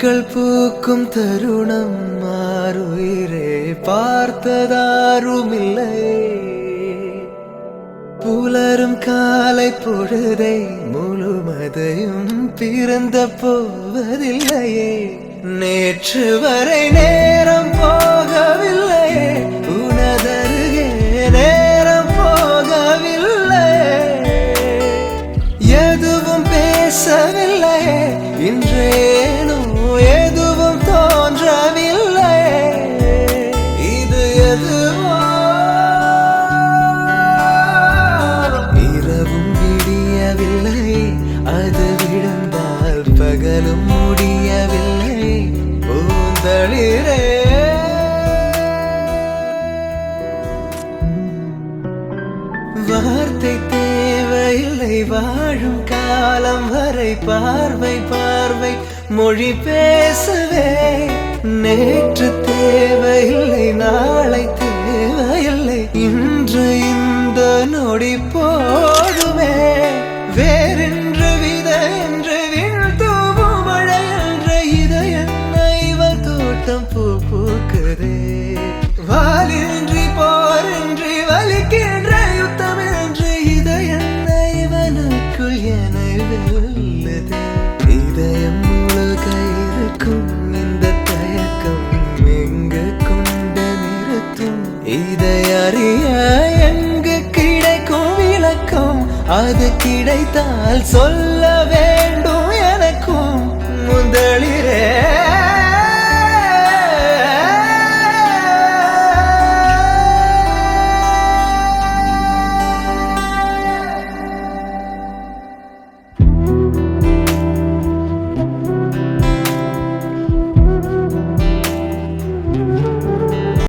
பூக்கள் பூக்கும் தருணம் மாறுயிரே பார்த்ததாருமில்லை. புலரும் காலை பொழுதை முழுமதையும் பிறந்த போவதில்லையே. நேற்று வரை நேரம் போகவில்லையே, உனதருகே நேரம் போகவில்லையே. எதுவும் பேசவில்லையே, இன்றேனோ எதுவும் தோன்றவில்லையே. இது எதுவோ இரவும் விடியவில்லை, அது விழுந்தால் பகலும் முடியவில்லை. பூந்தளிரே வார்த்தை தேவையில்லை, வாழும் காலம் வரை பார்வை பார்வை மொழி பேசவே. நேற்று தேவையில்லை, நாளை தேவையில்லை, இன்று இந்த நொடி போதுமே. வேறென்று விதை என்று விழ் தூவும் மழை என்ற இதயன்னை இவள் தோட்டம் பூ பூக்குதே. வாலின்றி போரின்றி வலிக்கின்ற யுத்தம் என்று இதயன்னை இவனுக்குள் என வெல்லுது. இதயம் முழுக இருக்கும் இந்த தயக்கம் எங்கு கொண்டு நிறுத்தும்? இதை அறிய எங்கு கிடைக்கும் விளக்கம்? அது கிடைத்தால் சொல்ல வேண்டும் எனக்கும். முதலிரே